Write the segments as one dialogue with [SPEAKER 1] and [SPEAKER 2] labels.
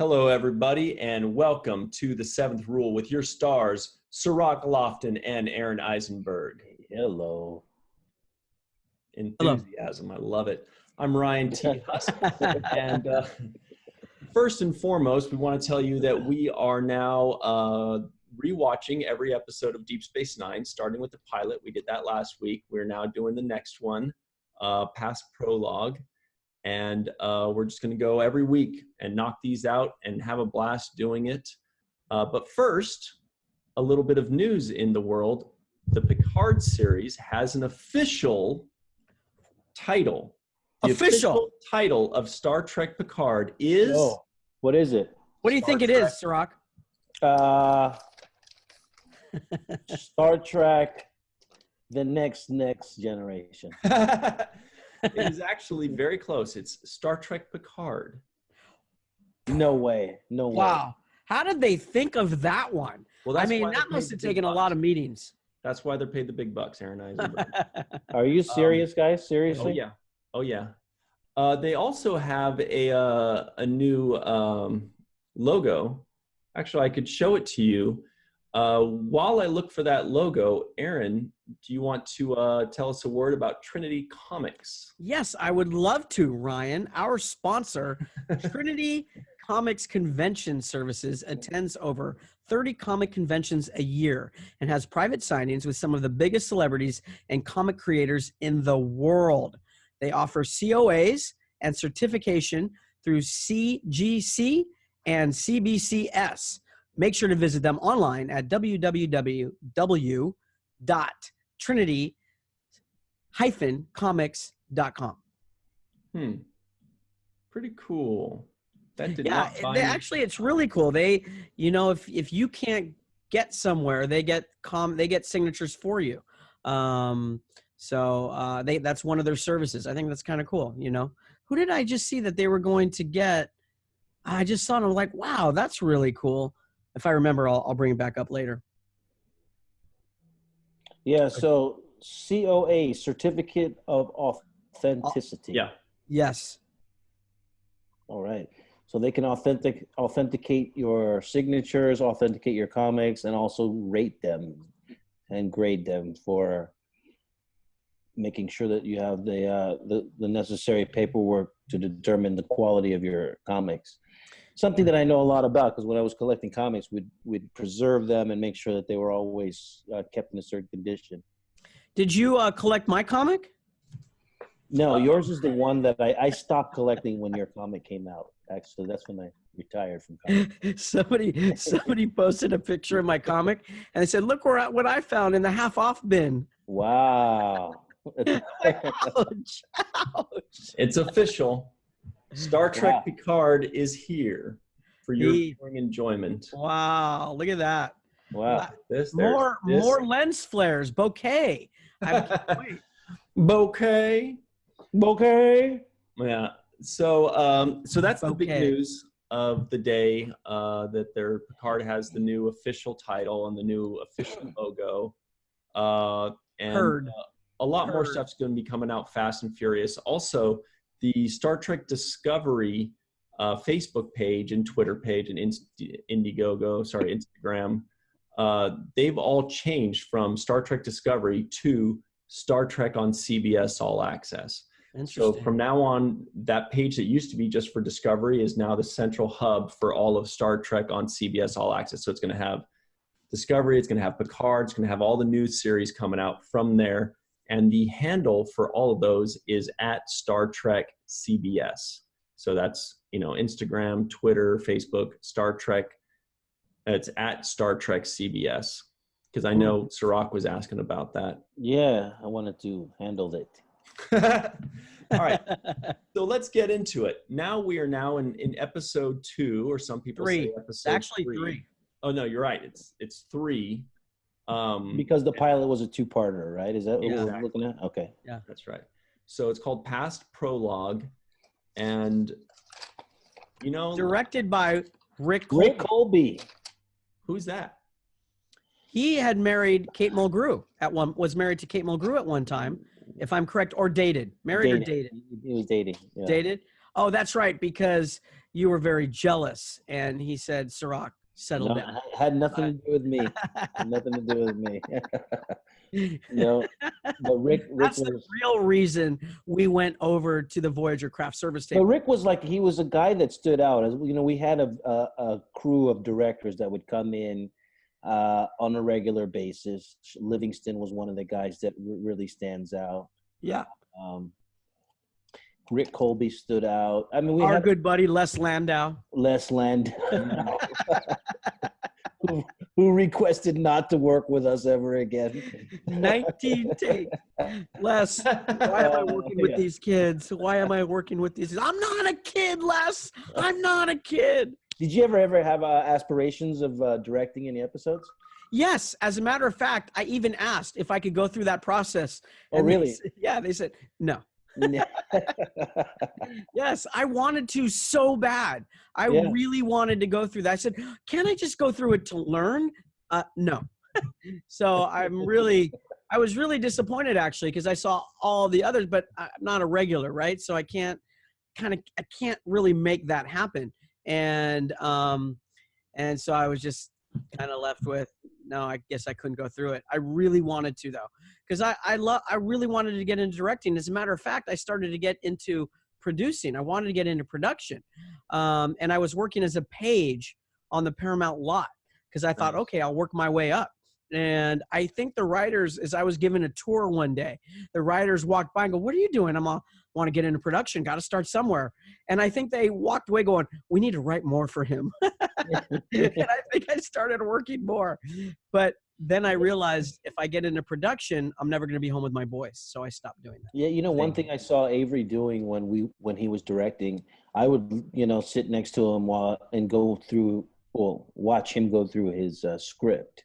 [SPEAKER 1] Hello, everybody, and welcome to The Seventh Rule with your stars, Cirroc Lofton and Aron Eisenberg.
[SPEAKER 2] Hello.
[SPEAKER 1] Enthusiasm, hello. I love it. I'm Ryan T. Husk, and first and foremost, we want to tell you that we are now rewatching every episode of Deep Space Nine, starting with the pilot. We did that last week. We're now doing the next one, past Prologue. And we're just going to go every week and knock these out and have a blast doing it. But first, a little bit of news in the world. The Picard series has an official title. The official title of Star Trek Picard is...
[SPEAKER 2] Oh, what is it?
[SPEAKER 3] What do you think it is, Cirroc?
[SPEAKER 2] Star Trek, the next generation.
[SPEAKER 1] It is actually very close. It's Star Trek Picard.
[SPEAKER 2] No way. No way.
[SPEAKER 3] Wow. How did they think of that one?
[SPEAKER 1] Well,
[SPEAKER 3] I mean, that must have taken a lot of meetings.
[SPEAKER 1] That's why they're paid the big bucks, Aron Eisenberg.
[SPEAKER 2] Are you serious, guys? Seriously?
[SPEAKER 1] Oh, yeah. Oh, yeah. They also have a new logo. Actually, I could show it to you. While I look for that logo, Aron, do you want to tell us a word about Trinity Comics?
[SPEAKER 3] Yes, I would love to, Ryan. Our sponsor, Trinity Comics Convention Services, attends over 30 comic conventions a year and has private signings with some of the biggest celebrities and comic creators in the world. They offer COAs and certification through CGC and CBCS. Make sure to visit them online at www.trinity-comics.com.
[SPEAKER 1] Pretty cool. That did
[SPEAKER 3] not find actually, it's really cool. They, you know, if you can't get somewhere, they get signatures for you. So that's one of their services. I think that's kind of cool. You know, who did I just see that they were going to get? I just saw them, like, wow, that's really cool. If I remember, I'll bring it back up later.
[SPEAKER 2] Yeah, so COA, Certificate of Authenticity.
[SPEAKER 1] Yeah.
[SPEAKER 3] Yes.
[SPEAKER 2] All right. So they can authenticate your signatures, authenticate your comics, and also rate them and grade them for making sure that you have the necessary paperwork to determine the quality of your comics. Something that I know a lot about, because when I was collecting comics, we'd preserve them and make sure that they were always kept in a certain condition.
[SPEAKER 3] Did you collect my comic?
[SPEAKER 2] No, yours is the one that I stopped collecting when your comic came out. Actually, that's when I retired from comics.
[SPEAKER 3] somebody posted a picture of my comic, and they said, "Look what I found in the half-off bin."
[SPEAKER 2] Wow!
[SPEAKER 3] Ouch! Ouch!
[SPEAKER 1] It's official. Star Trek Picard is here for your viewing enjoyment.
[SPEAKER 3] Wow, look at that.
[SPEAKER 2] Wow.
[SPEAKER 3] More lens flares. Bouquet. I can't wait.
[SPEAKER 1] Bouquet. Yeah. So that's the big news of the day, that their Picard has the new official title and the new official logo. And a lot more stuff's going to be coming out fast and furious. Also, the Star Trek Discovery Facebook page and Twitter page and Instagram, they've all changed from Star Trek Discovery to Star Trek on CBS All Access. So from now on, that page that used to be just for Discovery is now the central hub for all of Star Trek on CBS All Access. So it's going to have Discovery, it's going to have Picard, it's going to have all the new series coming out from there. And the handle for all of those is at Star Trek CBS. So that's, Instagram, Twitter, Facebook, Star Trek. It's at Star Trek CBS. Because I know Cirroc was asking about that.
[SPEAKER 2] Yeah, I wanted to handle it.
[SPEAKER 1] All right. So let's get into it. Now we are in episode 2, or some people say episode
[SPEAKER 3] actually 3.
[SPEAKER 1] Oh, no, you're right. It's 3.
[SPEAKER 2] Because the pilot was a 2-parter, right? Is that what we're looking at? Okay.
[SPEAKER 3] Yeah,
[SPEAKER 1] that's right. So it's called Past Prologue, and
[SPEAKER 3] directed by Rick Colby.
[SPEAKER 1] Who's that?
[SPEAKER 3] He had married Kate Mulgrew was married to Kate Mulgrew at one time, if I'm correct, or dated. Married or dated?
[SPEAKER 2] He was dating. Yeah.
[SPEAKER 3] Dated. Oh, that's right, because you were very jealous, and he said, Cirroc, settle down.
[SPEAKER 2] It had nothing to do with me. Nothing to do with me. No, but Rick
[SPEAKER 3] That's
[SPEAKER 2] was
[SPEAKER 3] the real reason we went over to the Voyager craft service
[SPEAKER 2] But
[SPEAKER 3] table.
[SPEAKER 2] Rick was like, he was a guy that stood out. As you know, we had a crew of directors that would come in on a regular basis. Livingston was one of the guys that really stands out.
[SPEAKER 3] Yeah.
[SPEAKER 2] Rick Colby stood out. I mean, we
[SPEAKER 3] Our
[SPEAKER 2] had
[SPEAKER 3] good buddy Les Landau.
[SPEAKER 2] Les Land, who requested not to work with us ever again.
[SPEAKER 3] 19 takes. Les, why am I working with these kids? Why am I working with these? I'm not a kid, Les. I'm not a kid.
[SPEAKER 2] Did you ever have aspirations of directing any episodes?
[SPEAKER 3] Yes. As a matter of fact, I even asked if I could go through that process.
[SPEAKER 2] Oh, really?
[SPEAKER 3] They said, no. Yes, I wanted to so bad. I really wanted to go through that. I said, can I just go through it to learn? No. So I was really disappointed, actually, because I saw all the others, but I'm not a regular, right? So I can't really make that happen. And so I was just kind of left with, no, I guess I couldn't go through it. I really wanted to, though, because I really wanted to get into directing. As a matter of fact, I started to get into producing. I wanted to get into production. And I was working as a page on the Paramount lot because I thought, okay, I'll work my way up. And I think the writers, as I was given a tour one day, the writers walked by and go, what are you doing? I'm all, want to get into production, got to start somewhere. And I think they walked away going, we need to write more for him. And I think I started working more. But then I realized if I get into production, I'm never going to be home with my boys. So I stopped doing that.
[SPEAKER 2] Yeah, you know, one thing I saw Avery doing when he was directing, I would, sit next to him watch him go through his script.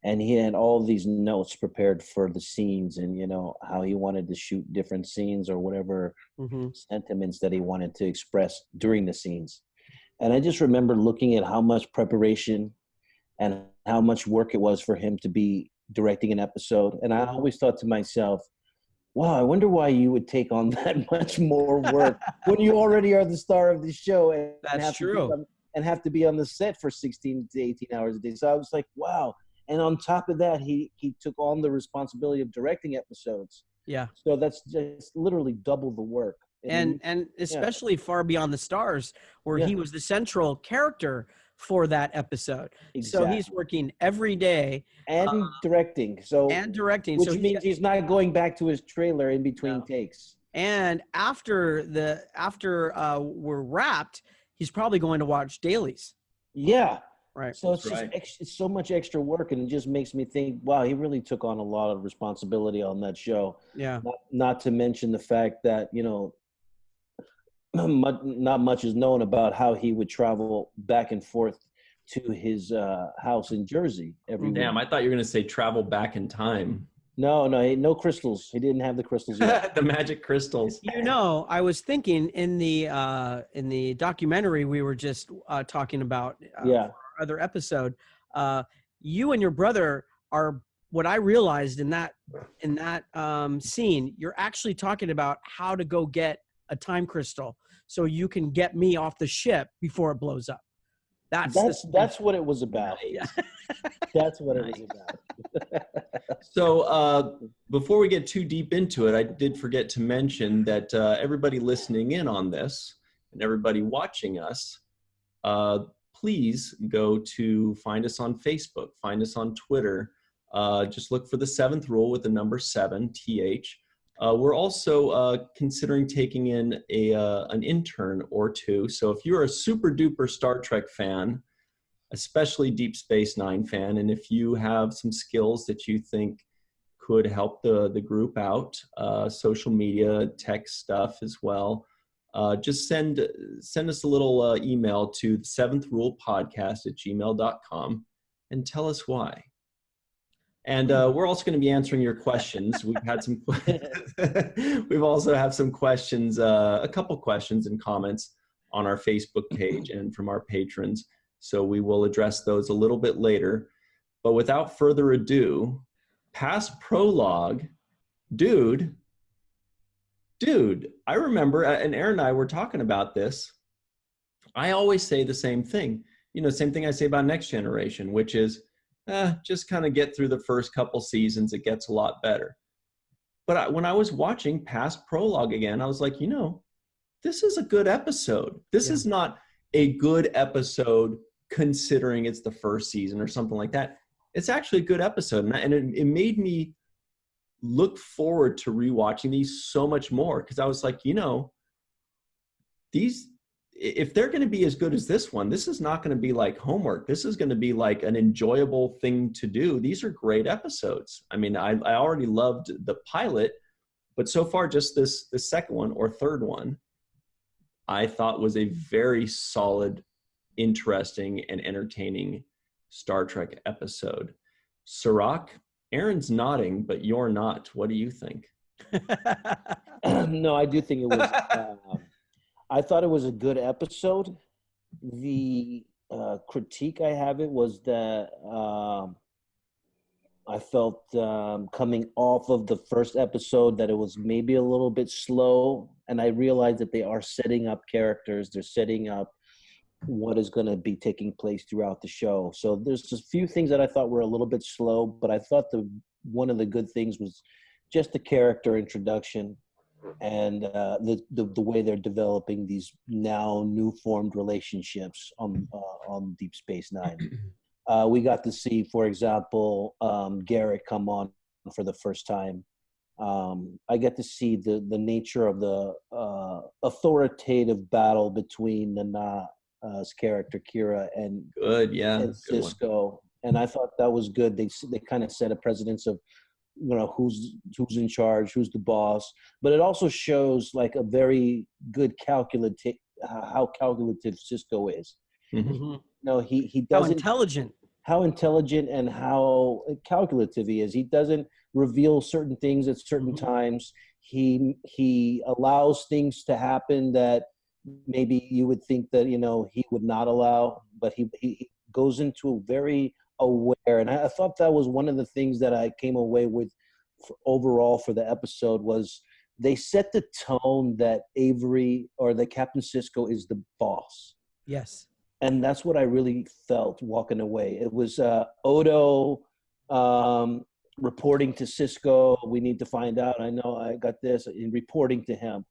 [SPEAKER 2] And he had all these notes prepared for the scenes and, how he wanted to shoot different scenes or whatever sentiments that he wanted to express during the scenes. And I just remember looking at how much preparation and how much work it was for him to be directing an episode. And I always thought to myself, wow, I wonder why you would take on that much more work when you already are the star of the show and have to be on the set for 16 to 18 hours a day. So I was like, wow. And on top of that, he took on the responsibility of directing episodes. Yeah. So that's just literally double the work.
[SPEAKER 3] And especially Far Beyond the Stars, where he was the central character for that episode. Exactly. So he's working every day.
[SPEAKER 2] And directing. Which means he's not going back to his trailer in between takes.
[SPEAKER 3] And after we're wrapped, he's probably going to watch dailies.
[SPEAKER 2] Yeah.
[SPEAKER 3] Right.
[SPEAKER 2] So it's it's so much extra work, and it just makes me think, wow, he really took on a lot of responsibility on that show. Yeah. Not to mention the fact that, not much is known about how he would travel back and forth to his house in Jersey every week.
[SPEAKER 1] Damn, I thought you were going to say travel back in time.
[SPEAKER 2] No crystals. He didn't have the crystals yet.
[SPEAKER 1] The magic crystals.
[SPEAKER 3] I was thinking in the documentary we were just talking about for our other episode, you and your brother are, what I realized in that scene, you're actually talking about how to go get a time crystal so you can get me off the ship before it blows up. That's
[SPEAKER 2] what it was about. Yeah. That's what it was about.
[SPEAKER 1] So before we get too deep into it, I did forget to mention that everybody listening in on this and everybody watching us, please go to find us on Facebook, find us on Twitter. Just look for the 7th Rule with the number 7, TH. We're also considering taking in an intern or two. So if you're a super duper Star Trek fan, especially Deep Space Nine fan, and if you have some skills that you think could help the group out, social media, tech stuff as well, just send us a little email to the 7th Rule Podcast @gmail.com and tell us why. And we're also going to be answering your questions. We've had some. We've also have some questions, a couple questions and comments on our Facebook page and from our patrons. So we will address those a little bit later. But without further ado, past Prologue, dude, I remember, and Aaron and I were talking about this. I always say the same thing, same thing I say about Next Generation, which is just kind of get through the first couple seasons. It gets a lot better. But when I was watching past Prologue again, I was like, this is a good episode. This is not a good episode considering it's the first season or something like that. It's actually a good episode. And it made me look forward to rewatching these so much more, because I was like, these, if they're going to be as good as this one, this is not going to be like homework. This is going to be like an enjoyable thing to do. These are great episodes. I mean, I already loved the pilot, but so far just the second one or third one, I thought was a very solid, interesting, and entertaining Star Trek episode. Cirroc, Aaron's nodding, but you're not. What do you think?
[SPEAKER 2] No, I do think it was. I thought it was a good episode. The critique I have it was that I felt coming off of the first episode that it was maybe a little bit slow, and I realized that they are setting up characters. They're setting up what is going to be taking place throughout the show. So there's a few things that I thought were a little bit slow, but I thought one of the good things was just the character introduction and the way they're developing these now new formed relationships on Deep Space Nine. We got to see, for example, Garrett come on for the first time. I get to see the nature of the authoritative battle between Nana's character Kira and Sisko, and I thought that was good. They kind of set a precedence of who's in charge, who's the boss, but it also shows like a very good how calculative Sisko is.
[SPEAKER 3] Mm-hmm.
[SPEAKER 2] He doesn't how intelligent and how calculative he is. He doesn't reveal certain things at certain times. He allows things to happen that maybe you would think that he would not allow, but he goes into a very aware, and I thought that was one of the things that I came away with overall for the episode was they set the tone that Avery or that Captain Sisko is the boss.
[SPEAKER 3] Yes.
[SPEAKER 2] And that's what I really felt walking away. It was Odo reporting to Sisko, we need to find out, I know I got this, and reporting to him.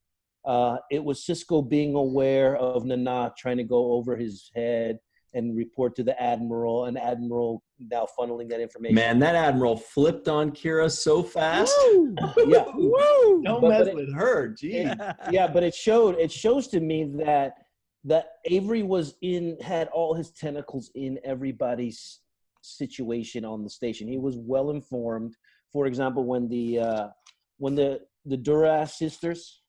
[SPEAKER 2] It was Sisko being aware of Nana trying to go over his head and report to the Admiral, and Admiral now funneling that information.
[SPEAKER 1] Man, that Admiral flipped on Kira so fast.
[SPEAKER 2] Woo! Yeah.
[SPEAKER 1] Woo! Don't mess with her, geez.
[SPEAKER 2] Yeah, but it shows to me that Avery had all his tentacles in everybody's situation on the station. He was well informed. For example, when the Duras sisters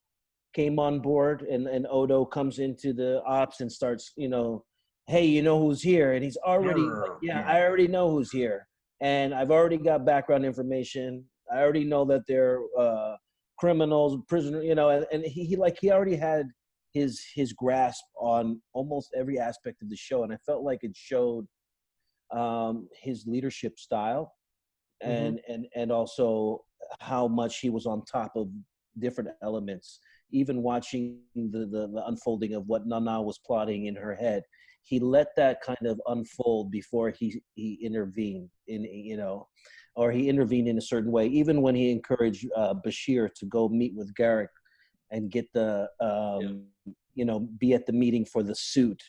[SPEAKER 2] came on board and Odo comes into the ops and starts, hey, you know who's here? And he's already, I already know who's here. And I've already got background information. I already know that they're criminals, prisoners, and he already had his grasp on almost every aspect of the show. And I felt like it showed his leadership style and also how much he was on top of different elements. Even watching the unfolding of what Nana was plotting in her head, he let that kind of unfold before he intervened or he intervened in a certain way. Even when he encouraged Bashir to go meet with Garrick and get be at the meeting for the suit.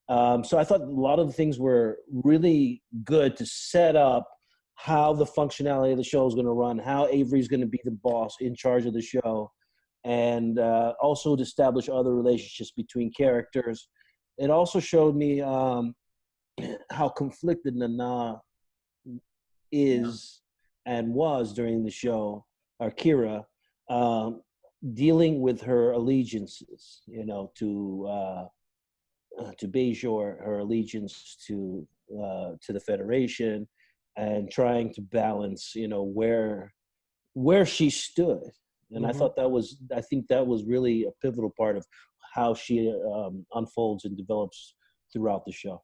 [SPEAKER 2] So I thought a lot of the things were really good to set up how the functionality of the show is going to run, how Avery's going to be the boss in charge of the show, and also to establish other relationships between characters. It also showed me how conflicted Nana is and was during the show, or Kira, dealing with her allegiances, to Bajor, her allegiance to the Federation, and trying to balance, where she stood. And I thought I think that was really a pivotal part of how she unfolds and develops throughout the show.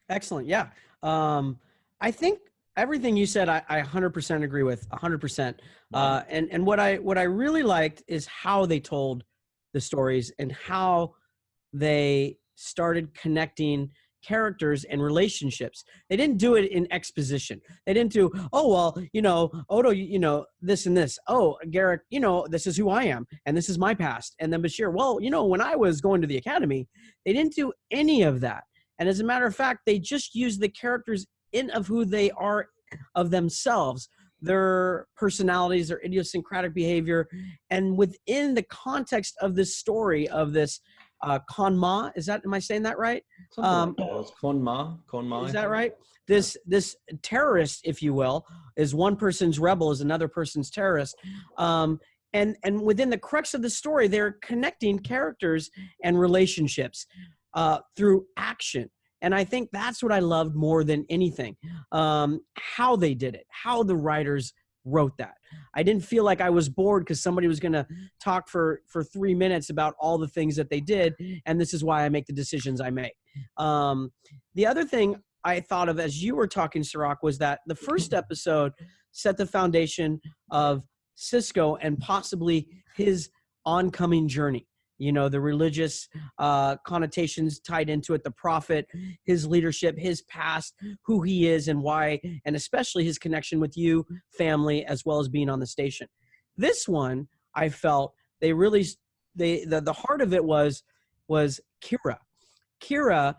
[SPEAKER 3] Excellent. Yeah. I think everything you said, I 100% agree with, 100%. And what I really liked is how they told the stories and how they started connecting characters and relationships. They didn't do it in exposition. They didn't do, oh, well, you know, Odo, you know, this and this. Oh, Garrick, you know, this is who I am and this is my past. And then Bashir, well, you know, when I was going to the academy, they didn't do any of that. And as a matter of fact, they just used the characters in of who they are of themselves, their personalities, their idiosyncratic behavior. And within the context of this story of this Konma, am I saying that right?
[SPEAKER 1] Konma.
[SPEAKER 3] Is that right? This terrorist, if you will, is one person's rebel, is another person's terrorist. And within the crux of the story, they're connecting characters and relationships through action. And I think that's what I loved more than anything, how they did it, how the writers wrote that. I didn't feel like I was bored because somebody was going to talk for 3 minutes about all the things that they did, and this is why I make the decisions I make. The other thing I thought of as you were talking, Cirroc, was that the first episode set the foundation of Sisko and possibly his oncoming journey. You know, the religious connotations tied into it, the prophet, his leadership, his past, who he is and why, and especially his connection with you, family, as well as being on the station. This one, I felt the heart of it was Kira. Kira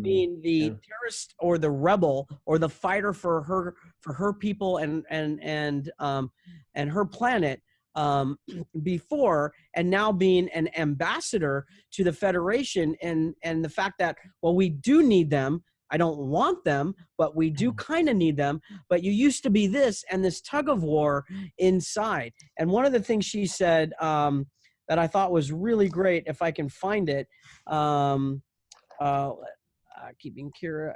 [SPEAKER 3] being the terrorist or the rebel or the fighter for her people and her planet. Before, and now being an ambassador to the Federation, and the fact that, well, we do need them. I don't want them, but we do kind of need them. But you used to be this, and this tug of war inside. And one of the things she said that I thought was really great, if I can find it, keeping Kira,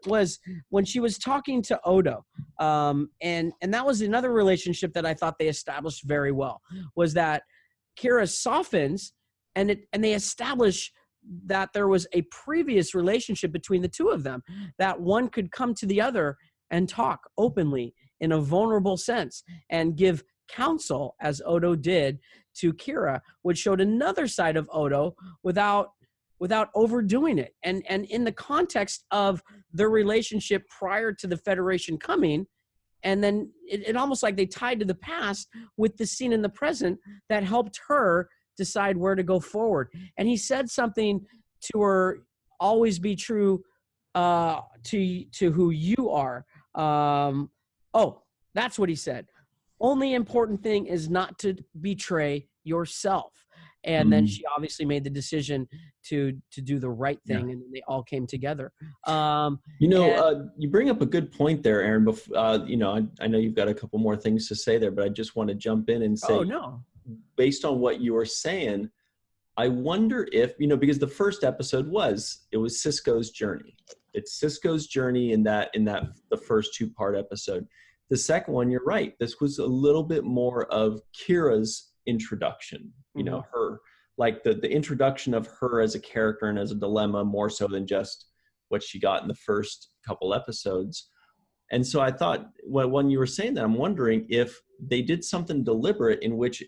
[SPEAKER 3] was when she was talking to Odo. And that was another relationship that I thought they established very well, was that Kira softens and they establish that there was a previous relationship between the two of them, that one could come to the other and talk openly in a vulnerable sense and give counsel, as Odo did to Kira, which showed another side of Odo without overdoing it. And in the context of their relationship prior to the Federation coming, and then it almost like they tied to the past with the scene in the present that helped her decide where to go forward. And he said something to her, always be true to who you are. That's what he said. Only important thing is not to betray yourself. And then she obviously made the decision to do the right thing, and they all came together.
[SPEAKER 1] You bring up a good point there, Aaron. I know you've got a couple more things to say there, but I just want to jump in and say, based on what you were saying, I wonder if, because the first episode was Sisko's journey. It's Sisko's journey in that the first 2-part episode. The second one, you're right. This was a little bit more of Kira's introduction, her, like the introduction of her as a character and as a dilemma, more so than just what she got in the first couple episodes. And so I thought, when you were saying that, I'm wondering if they did something deliberate in which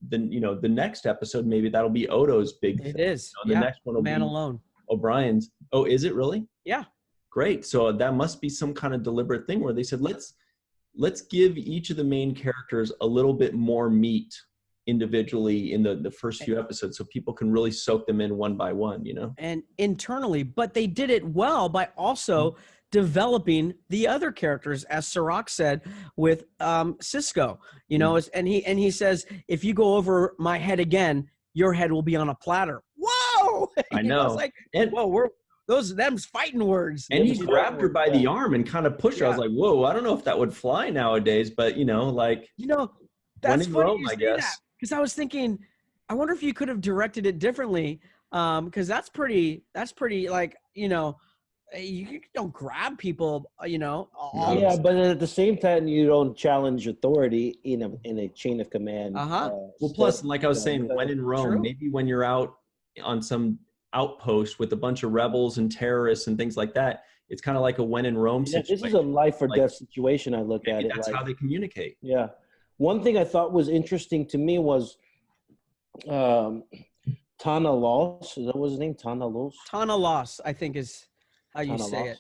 [SPEAKER 1] the next episode, maybe that'll be Odo's big thing.
[SPEAKER 3] It is.
[SPEAKER 1] The next one will
[SPEAKER 3] Man
[SPEAKER 1] be
[SPEAKER 3] Alone.
[SPEAKER 1] O'Brien's. Oh, is it really?
[SPEAKER 3] Yeah.
[SPEAKER 1] Great. So that must be some kind of deliberate thing where they said, let's give each of the main characters a little bit more meat individually in the first few episodes, so people can really soak them in one by one,
[SPEAKER 3] and internally. But they did it well by also developing the other characters, as Cirroc said with Sisko, and he says, if you go over my head again, your head will be on a platter. Whoa!
[SPEAKER 1] I know.
[SPEAKER 3] It's like, whoa, them's fighting words.
[SPEAKER 1] And he grabbed her by the arm and kind of pushed her. I was like, whoa, I don't know if that would fly nowadays, but
[SPEAKER 3] that's
[SPEAKER 1] when in
[SPEAKER 3] funny
[SPEAKER 1] Rome,
[SPEAKER 3] you
[SPEAKER 1] I
[SPEAKER 3] say
[SPEAKER 1] guess.
[SPEAKER 3] that, because I was thinking, I wonder if you could have directed it differently, because that's pretty like, you don't grab people,
[SPEAKER 2] Yeah, but at the same time, you don't challenge authority in a chain of command.
[SPEAKER 1] Well, plus, like I was saying, when in Rome, maybe when you're out on some outpost with a bunch of rebels and terrorists and things like that, it's kind of like a when in Rome
[SPEAKER 2] Yeah,
[SPEAKER 1] situation.
[SPEAKER 2] this is a life or death situation. I look at it.
[SPEAKER 1] That's
[SPEAKER 2] like,
[SPEAKER 1] how they communicate.
[SPEAKER 2] Yeah. One thing I thought was interesting to me was Tana Loss. Is that what his name? Tana Loss?
[SPEAKER 3] Tana Loss, I think is how you
[SPEAKER 2] Tana
[SPEAKER 3] say
[SPEAKER 2] Loss?
[SPEAKER 3] it.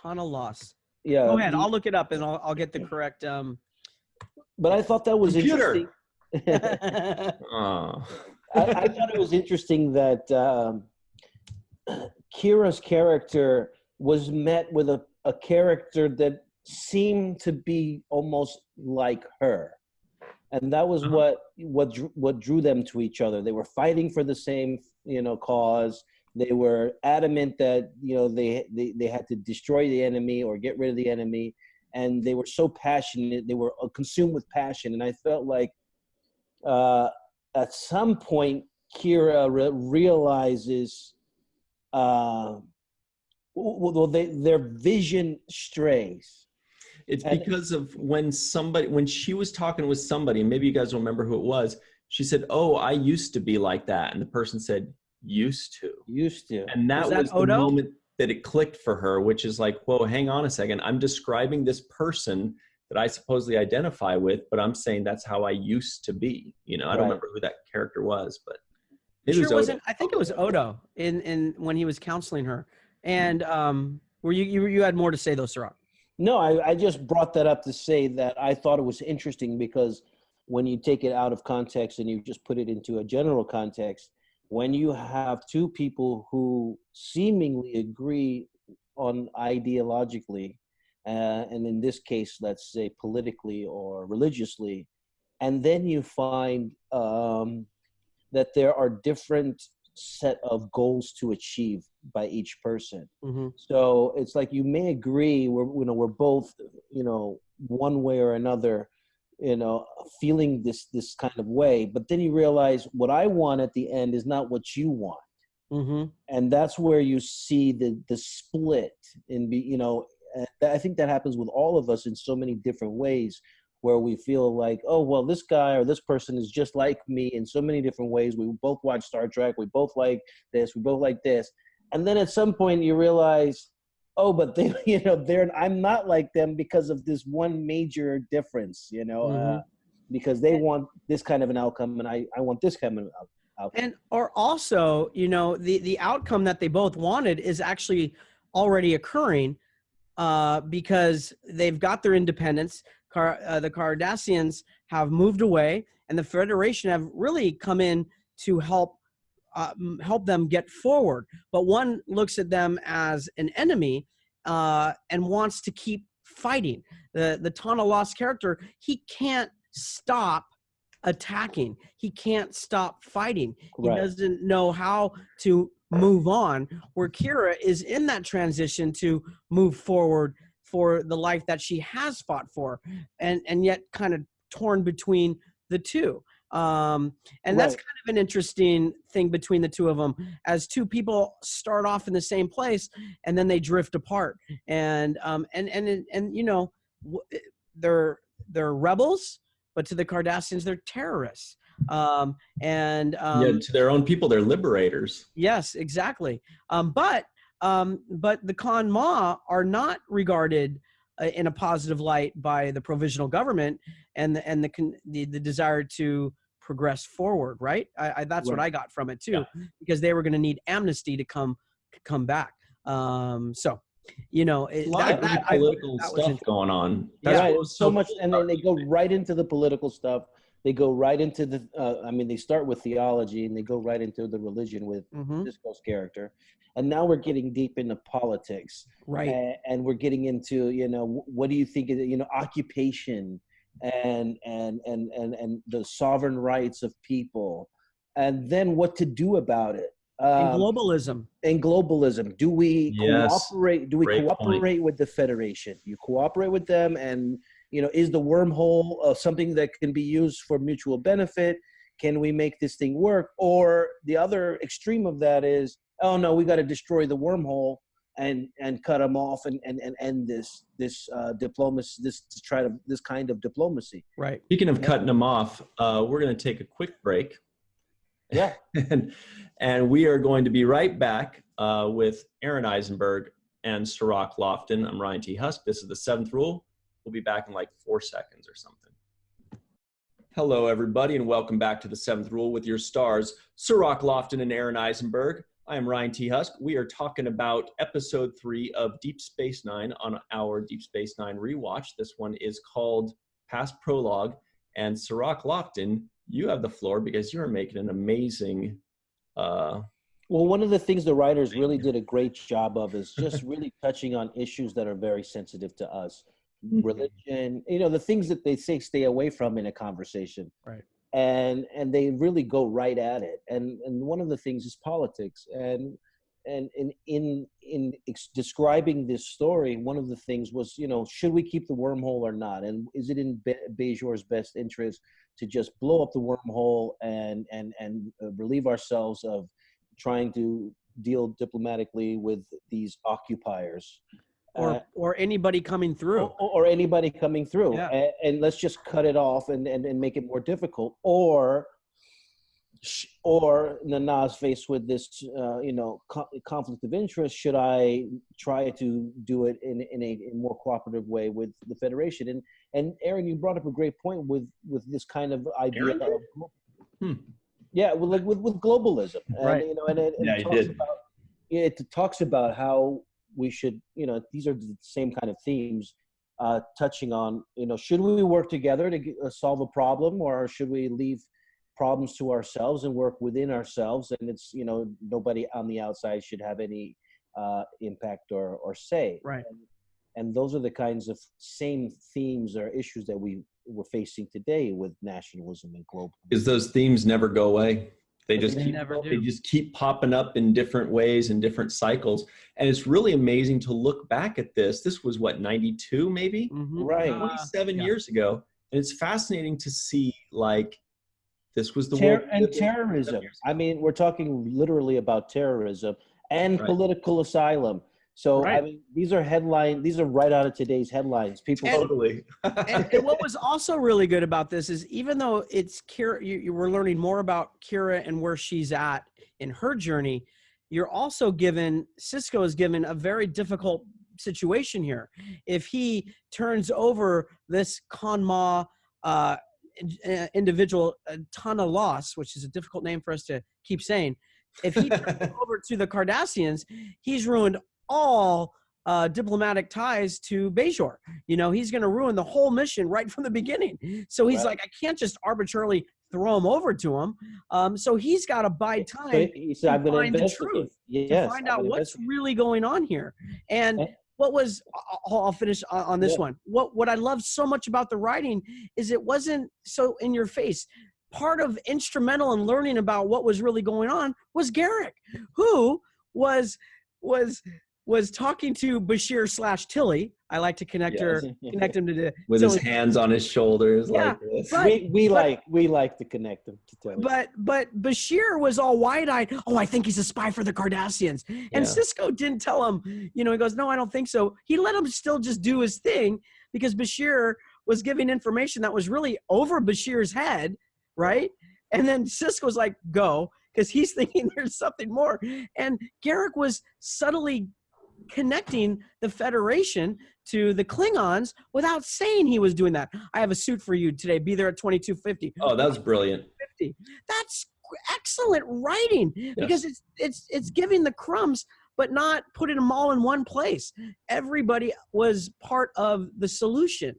[SPEAKER 3] Tana Loss.
[SPEAKER 2] Yeah.
[SPEAKER 3] Go ahead. I'll look it up and I'll get the correct.
[SPEAKER 2] But I thought that was
[SPEAKER 1] Computer.
[SPEAKER 2] interesting.
[SPEAKER 1] Oh.
[SPEAKER 2] I thought it was interesting that Kira's character was met with a character that seemed to be almost like her. And that was what drew them to each other. They were fighting for the same, cause. They were adamant that, they had to destroy the enemy or get rid of the enemy. And they were so passionate. They were consumed with passion. And I felt like at some point, Kira realizes their vision strays.
[SPEAKER 1] It's because of when she was talking with somebody, and maybe you guys will remember who it was, she said, "Oh, I used to be like that." And the person said, "Used to." And that was the moment that it clicked for her, which is like, whoa, hang on a second. I'm describing this person that I supposedly identify with, but I'm saying that's how I used to be. I don't remember who that character was, but maybe it was Odo.
[SPEAKER 3] I think it was Odo in when he was counseling her. And were you had more to say though, Cirroc?
[SPEAKER 2] No, I just brought that up to say that I thought it was interesting because when you take it out of context and you just put it into a general context, when you have two people who seemingly agree on ideologically, and in this case, let's say politically or religiously, and then you find that there are different set of goals to achieve by each person.
[SPEAKER 3] Mm-hmm.
[SPEAKER 2] So it's like you may agree we're both one way or another feeling this kind of way, but then you realize what I want at the end is not what you want.
[SPEAKER 3] Mm-hmm.
[SPEAKER 2] And that's where you see the split I think that happens with all of us in so many different ways, where we feel like, oh, well, this guy or this person is just like me in so many different ways. We both watch Star Trek. We both like this. We both like this. And then at some point you realize, oh, but they, I'm not like them because of this one major difference, because they want this kind of an outcome and I want this kind of outcome.
[SPEAKER 3] And, or also, the outcome that they both wanted is actually already occurring because they've got their independence. The Cardassians have moved away, and the Federation have really come in to help them get forward. But one looks at them as an enemy and wants to keep fighting. The Tana Loss character, he can't stop attacking. He can't stop fighting. He doesn't know how to move on, where Kira is in that transition to move forward for the life that she has fought for, and yet kind of torn between the two. And that's kind of an interesting thing between the two of them, as two people start off in the same place and then they drift apart. And they're rebels, but to the Cardassians, they're terrorists. To
[SPEAKER 1] their own people, they're liberators.
[SPEAKER 3] Yes, exactly. But the Khan Ma are not regarded in a positive light by the provisional government and the desire to progress forward. Right. That's what I got from it too, because they were going to need amnesty to come back. A lot
[SPEAKER 1] of political stuff going on.
[SPEAKER 2] So much, and then they go right into the political stuff. They go right into they start with theology and they go right into the religion with Sisko's character. And now we're getting deep into politics.
[SPEAKER 3] Right.
[SPEAKER 2] And we're getting into, what do you think of, occupation and the sovereign rights of people, and then what to do about it.
[SPEAKER 3] And globalism.
[SPEAKER 2] Do we cooperate? Do we
[SPEAKER 1] Great
[SPEAKER 2] cooperate
[SPEAKER 1] point.
[SPEAKER 2] with the Federation? You cooperate with them, and is the wormhole something that can be used for mutual benefit? Can we make this thing work? Or the other extreme of that is, oh no, we got to destroy the wormhole and cut them off and end this diplomacy, this kind of diplomacy.
[SPEAKER 3] Right.
[SPEAKER 1] Speaking of cutting them off, we're going to take a quick break.
[SPEAKER 2] Yeah.
[SPEAKER 1] and we are going to be right back with Aron Eisenberg and Cirroc Lofton. I'm Ryan T. Husk. This is the 7th rule. We'll be back in like 4 seconds or something. Hello, everybody, and welcome back to the 7th rule with your stars, Cirroc Lofton and Aron Eisenberg. I am Ryan T. Husk. We are talking about episode 3 of Deep Space Nine on our Deep Space Nine rewatch. This one is called Past Prologue. And Cirroc Lofton, you have the floor because you are making an amazing...
[SPEAKER 2] Well, one of the things the writers really did a great job of is just really touching on issues that are very sensitive to us. Religion, the things that they say stay away from in a conversation.
[SPEAKER 3] Right.
[SPEAKER 2] And they really go right at it. And one of the things is politics. And in describing this story, one of the things was, should we keep the wormhole or not? And is it in Bajor's best interest to just blow up the wormhole and relieve ourselves of trying to deal diplomatically with these occupiers?
[SPEAKER 3] Or anybody coming through.
[SPEAKER 2] Or anybody coming through.
[SPEAKER 3] Yeah.
[SPEAKER 2] And let's just cut it off and make it more difficult. Or Nana's faced with this, conflict of interest. Should I try to do it in a more cooperative way with the Federation? And Aron, you brought up a great point with this kind of idea of, yeah, with globalism.
[SPEAKER 3] Right.
[SPEAKER 2] It talks about how we should, these are the same kind of themes, touching on, should we work together to solve a problem, or should we leave problems to ourselves and work within ourselves? And it's, nobody on the outside should have any impact or say.
[SPEAKER 3] Right.
[SPEAKER 2] And those are the kinds of same themes or issues that we're facing today with nationalism and globalism.
[SPEAKER 1] Is those themes never go away? They just keep popping up in different ways and different cycles. And it's really amazing to look back at this. This was what, 92 maybe?
[SPEAKER 3] Mm-hmm.
[SPEAKER 2] Right.
[SPEAKER 1] 27 years ago. And it's fascinating to see, like, this was the
[SPEAKER 2] terrorism. I mean, we're talking literally about terrorism and political asylum. So, I mean, these are headlines. These are right out of today's headlines. People
[SPEAKER 1] totally.
[SPEAKER 3] and what was also really good about this is, even though it's Kira, you were learning more about Kira and where she's at in her journey, you're also Sisko is given a very difficult situation here. If he turns over this Konma individual, Tana Loss, which is a difficult name for us to keep saying, if he turns over to the Cardassians, he's ruined all diplomatic ties to Bajor. He's going to ruin the whole mission right from the beginning. So he's like, I can't just arbitrarily throw him over to him. So he's got to bide time to find the truth, to find out what's really going on here. And what was, I'll finish on this one. What I love so much about the writing is it wasn't so in your face. Part of instrumental in learning about what was really going on was Garak, who was talking to Bashir / Tilly. I like to connect him to
[SPEAKER 1] with his hands on his shoulders like this.
[SPEAKER 2] We like to connect them to Tilly.
[SPEAKER 3] But Bashir was all wide-eyed. Oh, I think he's a spy for the Cardassians. And Sisko didn't tell him. He goes, no, I don't think so. He let him still just do his thing because Bashir was giving information that was really over Bashir's head, right? And then Sisko's like, go, because he's thinking there's something more. And Garak was subtly connecting the Federation to the Klingons without saying he was doing that. I have a suit for you today. Be there at 2250.
[SPEAKER 1] Oh, that was brilliant.
[SPEAKER 3] That's excellent writing because it's giving the crumbs, but not putting them all in one place. Everybody was part of the solution.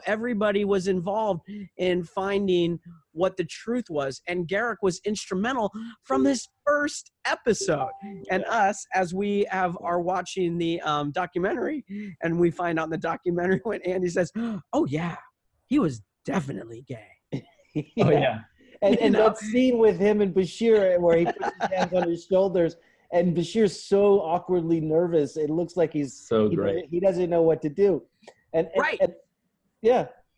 [SPEAKER 3] Everybody was involved in finding what the truth was. And Garak was instrumental from this first episode. And us, as we are watching the documentary, and we find out in the documentary when Andy says, oh yeah, he was definitely gay.
[SPEAKER 1] Oh yeah.
[SPEAKER 2] And that scene with him and Bashir where he puts his hands on his shoulders and Bashir's so awkwardly nervous. It looks like he's so great. He doesn't know what to do. And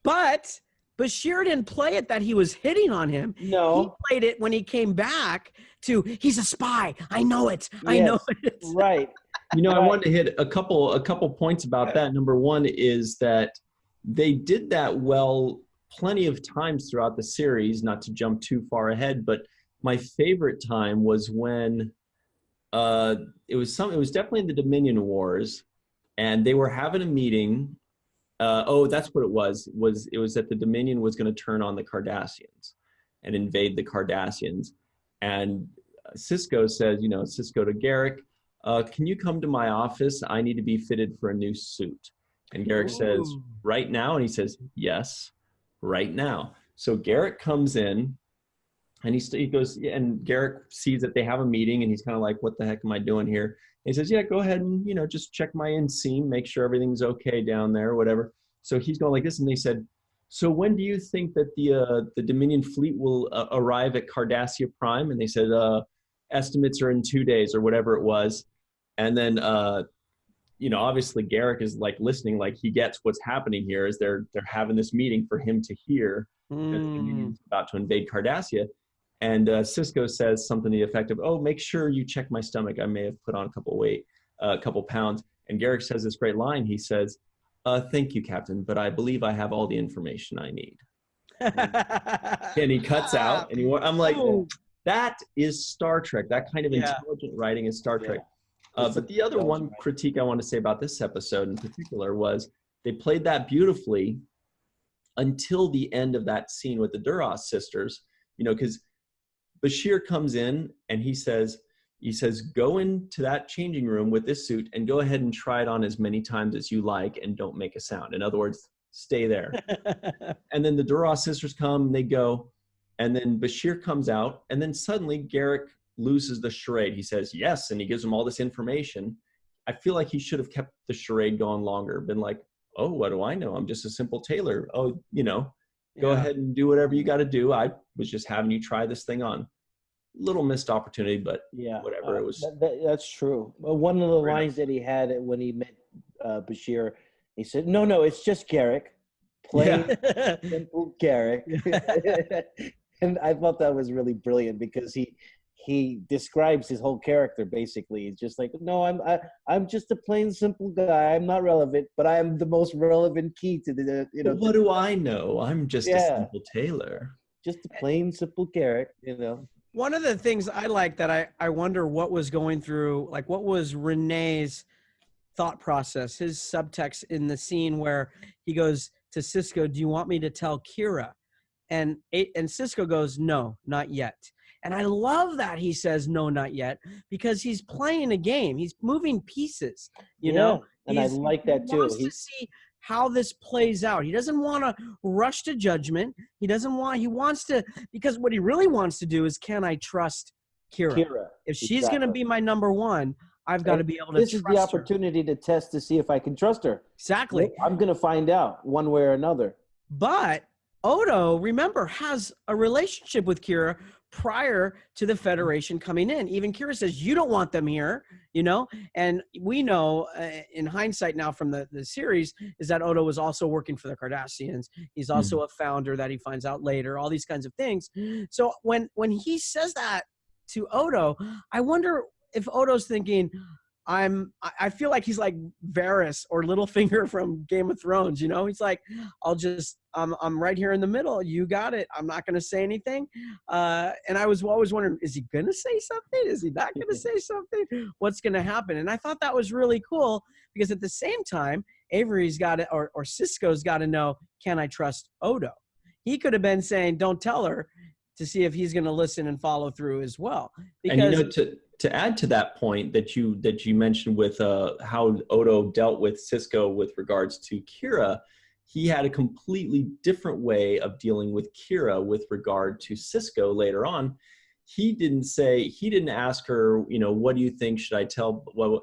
[SPEAKER 3] But Bashir didn't play it that he was hitting on him.
[SPEAKER 2] No.
[SPEAKER 3] He played it when he came back to, he's a spy. I know it. I know it.
[SPEAKER 2] Right.
[SPEAKER 1] I wanted to hit a couple points about that. Number one is that they did that well plenty of times throughout the series, not to jump too far ahead, but my favorite time was when It was definitely the Dominion Wars, and they were having a meeting. That's what it was. It was that the Dominion was going to turn on the Cardassians and invade the Cardassians. And Sisko says, Sisko to Garrick, can you come to my office? I need to be fitted for a new suit. And Garrick says, right now? And he says, yes, right now. So Garrick comes in, and he goes, and Garrick sees that they have a meeting, and he's kind of like, what the heck am I doing here? And he says, yeah, go ahead and, just check my inseam, make sure everything's okay down there, whatever. So he's going like this, and they said, so when do you think that the Dominion fleet will arrive at Cardassia Prime? And they said, estimates are in 2 days or whatever it was. And then, obviously Garrick is like listening, like he gets what's happening here is they're having this meeting for him to hear that the Dominion's about to invade Cardassia. And Sisko says something to the effect of, oh, make sure you check my stomach. I may have put on a couple pounds. And Garrick says this great line. He says, thank you, Captain, but I believe I have all the information I need. And he cuts out, and I'm like, that is Star Trek. That kind of intelligent writing is Star Trek. But the other one critique I want to say about this episode in particular was they played that beautifully until the end of that scene with the Duras sisters, because Bashir comes in and he says, go into that changing room with this suit and go ahead and try it on as many times as you like and don't make a sound. In other words, stay there. And then the Duras sisters come, and they go, and then Bashir comes out, and then suddenly Garrick loses the charade. He says, yes, and he gives him all this information. I feel like he should have kept the charade going longer, been like, oh, what do I know? I'm just a simple tailor. Oh, go ahead and do whatever you got to do. I was just having you try this thing on. Little missed opportunity, but whatever. It was.
[SPEAKER 2] That's true. One of the lines that he had when he met Bashir, he said, no, it's just Garrick. Plain, simple Garrick. And I thought that was really brilliant because he describes his whole character basically. He's just like, no, I'm just a plain simple guy. I'm not relevant, but I am the most relevant key to the
[SPEAKER 1] What do I know? I'm just a simple tailor.
[SPEAKER 2] Just a plain simple Garrick,
[SPEAKER 3] One of the things I like that I wonder what was going through, like what was Renee's thought process, his subtext in the scene where he goes to Sisko, do you want me to tell Kira? And Sisko goes, no, not yet. And I love that he says, no, not yet, because he's playing a game. He's moving pieces, you know?
[SPEAKER 2] And I like that too.
[SPEAKER 3] He wants to see how this plays out. He doesn't want to rush to judgment. He wants to, because what he really wants to do is, can I trust Kira? If she's going to be my number one, I've got to be able to trust her.
[SPEAKER 2] This is the opportunity to test to see if I can trust her.
[SPEAKER 3] Exactly.
[SPEAKER 2] I'm going to find out one way or another.
[SPEAKER 3] But Odo, remember, has a relationship with Kira prior to the Federation coming in. Even Kira says, you don't want them here, And we know in hindsight now from the series is that Odo was also working for the Cardassians. He's also a founder that he finds out later, all these kinds of things. So when he says that to Odo, I wonder if Odo's thinking, I feel like he's like Varys or Littlefinger from Game of Thrones, He's like, I'm right here in the middle. You got it. I'm not going to say anything. And I was always wondering, is he going to say something? Is he not going to say something? What's going to happen? And I thought that was really cool because at the same time, Avery's got to, or Sisko's got to know, can I trust Odo? He could have been saying, don't tell her, to see if he's going to listen and follow through as well. Because,
[SPEAKER 1] and to add to that point that you mentioned with how Odo dealt with Sisko with regards to Kira, he had a completely different way of dealing with Kira with regard to Sisko later on. He didn't ask her, what do you think? Should I tell? Well,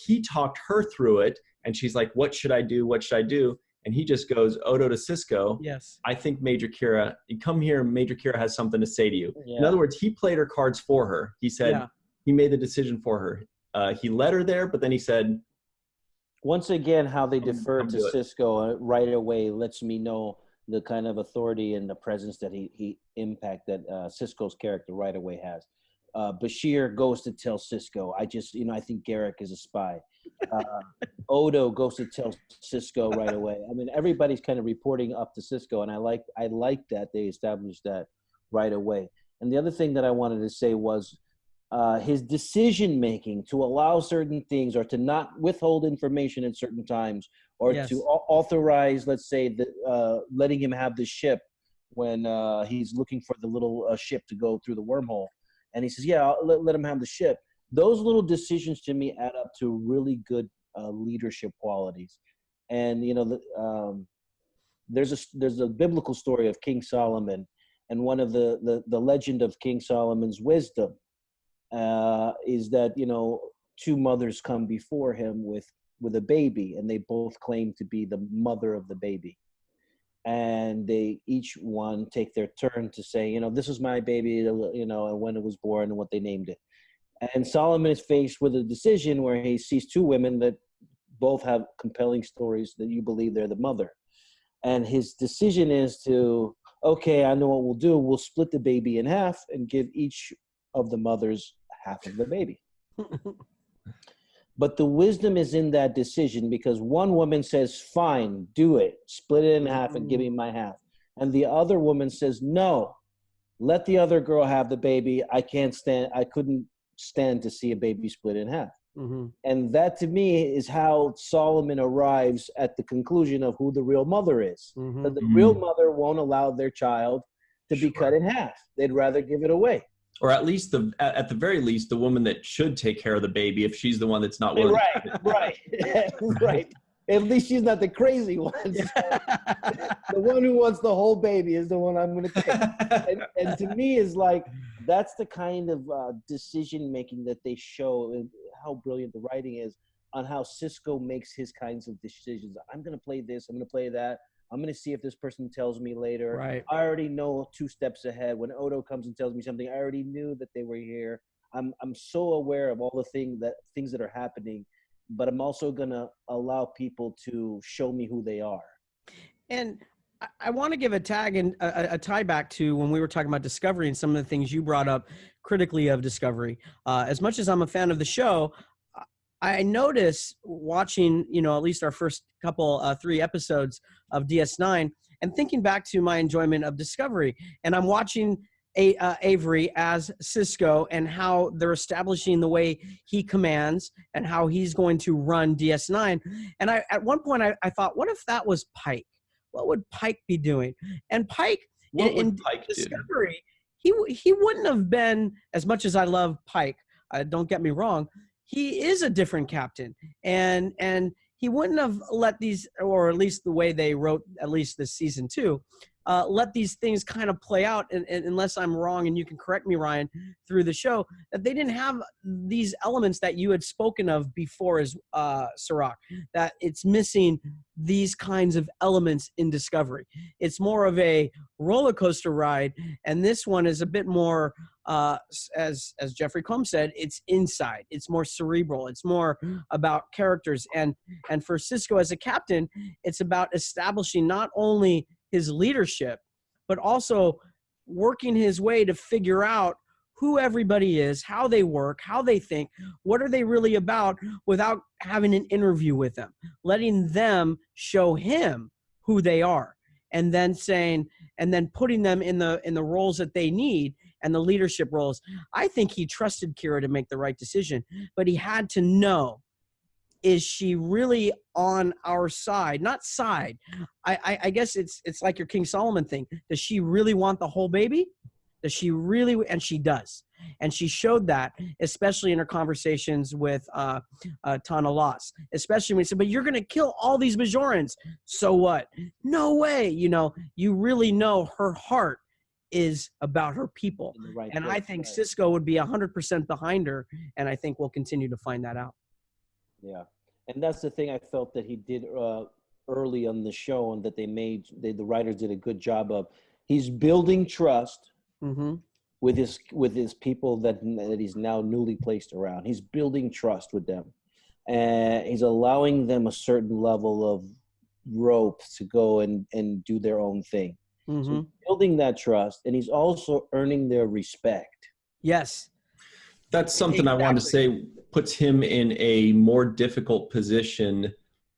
[SPEAKER 1] he talked her through it, and she's like, what should I do? What should I do? And he just goes, Odo to Sisko.
[SPEAKER 3] Yes.
[SPEAKER 1] I think Major Kira, you come here, Major Kira has something to say to you.
[SPEAKER 2] Yeah.
[SPEAKER 1] In other words, he played her cards for her. He said he made the decision for her. He led her there, but then he said.
[SPEAKER 2] Once again, how they defer to Sisko right away lets me know the kind of authority and the presence that he impact that Sisko's character right away has. Bashir goes to tell Sisko, I think Garrick is a spy. Odo goes to tell Sisko right away. I mean, everybody's kind of reporting up to Sisko, and I like that they established that right away. And the other thing that I wanted to say was his decision making to allow certain things or to not withhold information at certain times or
[SPEAKER 3] Yes.
[SPEAKER 2] to authorize, let's say, letting him have the ship when he's looking for the little ship to go through the wormhole. And he says, yeah, let him have the ship. Those little decisions to me add up to really good leadership qualities. And, you know, there's a biblical story of King Solomon, and one of the legend of King Solomon's wisdom is that, you know, two mothers come before him with a baby, and they both claim to be the mother of the baby. And they each one take their turn to say, you know, this is my baby, you know, and when it was born and what they named it. And Solomon is faced with a decision where he sees two women that both have compelling stories that you believe they're the mother. And his decision is to, okay, I know what we'll do. We'll split the baby in half and give each of the mothers half of the baby. But the wisdom is in that decision, because one woman says, fine, do it. Split it in half and give me my half. And the other woman says, no, let the other girl have the baby. I couldn't stand to see a baby split in half.
[SPEAKER 3] Mm-hmm.
[SPEAKER 2] And that, to me, is how Solomon arrives at the conclusion of who the real mother is.
[SPEAKER 3] Mm-hmm.
[SPEAKER 2] That the real mother won't allow their child to be cut in half. They'd rather give it away.
[SPEAKER 1] Or at least at the very least, the woman that should take care of the baby, if she's the one that's not willing.
[SPEAKER 2] Right. Right. At least she's not the crazy one. The one who wants the whole baby is the one I'm going to take. And to me, is like, that's the kind of decision making that they show, and how brilliant the writing is on how Sisko makes his kinds of decisions. I'm going to play this. I'm going to play that. I'm going to see if this person tells me later.
[SPEAKER 3] Right.
[SPEAKER 2] I already know 2 steps ahead. When Odo comes and tells me something, I already knew that they were here. I'm so aware of all the things that are happening, but I'm also going to allow people to show me who they are.
[SPEAKER 3] And I want to give a tag and a tie back to when we were talking about Discovery and some of the things you brought up critically of Discovery. As much as I'm a fan of the show, I notice watching, you know, at least our first couple, 3 episodes of DS9, and thinking back to my enjoyment of Discovery, and I'm watching Avery as Sisko and how they're establishing the way he commands and how he's going to run DS9. And at one point I thought, what if that was Pike? What would Pike be doing? And Pike, in Discovery, he wouldn't have been, as much as I love Pike, don't get me wrong, he is a different captain, and he wouldn't have let these, or at least the way they wrote, at least this season 2, let these things kind of play out, unless I'm wrong, and you can correct me, Ryan, through the show, that they didn't have these elements that you had spoken of before as Cirroc, that it's missing these kinds of elements in Discovery. It's more of a roller coaster ride, and this one is a bit more, as Jeffrey Combs said, it's inside. It's more cerebral. It's more about characters. And for Sisko as a captain, it's about establishing not only his leadership, but also working his way to figure out who everybody is, how they work, how they think, what are they really about, without having an interview with them, letting them show him who they are, and then putting them in the roles that they need, and the leadership roles. I think he trusted Kira to make the right decision, but he had to know, is she really on our side? Not side. I guess it's like your King Solomon thing. Does she really want the whole baby? Does she really? And she does. And she showed that, especially in her conversations with Tana Loss, especially when he said, but you're going to kill all these Bajorans. So what? No way. You know, you really know her heart is about her people. And I think Sisko would be 100% behind her. And I think we'll continue to find that out.
[SPEAKER 2] Yeah. And that's the thing I felt that he did early on the show, and that the writers did a good job of. He's building trust with his people that he's now newly placed around. He's building trust with them, and he's allowing them a certain level of rope to go and do their own thing. So he's building that trust, and he's also earning their respect.
[SPEAKER 3] Yes.
[SPEAKER 1] That's something I want to say puts him in a more difficult position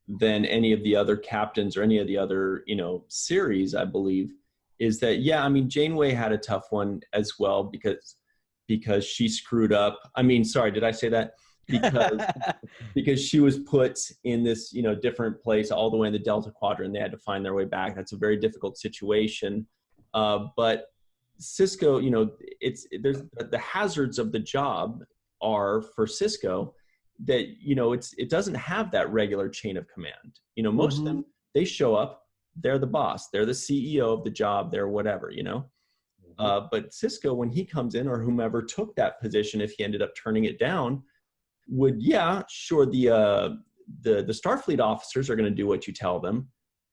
[SPEAKER 1] than any of the other captains or any of the other, series, I believe, is that, yeah, I mean, Janeway had a tough one as well, because because she screwed up. I mean, sorry, did I say that? Because she was put in this, different place all the way in the Delta Quadrant. They had to find their way back. That's a very difficult situation. But Sisko, there's the hazards of the job are for Sisko that, it doesn't have that regular chain of command. Most of them, they show up, they're the boss, they're the CEO of the job, they're whatever, but Sisko, when he comes in, or whomever took that position, if he ended up turning it down, would, sure, the Starfleet officers are going to do what you tell them,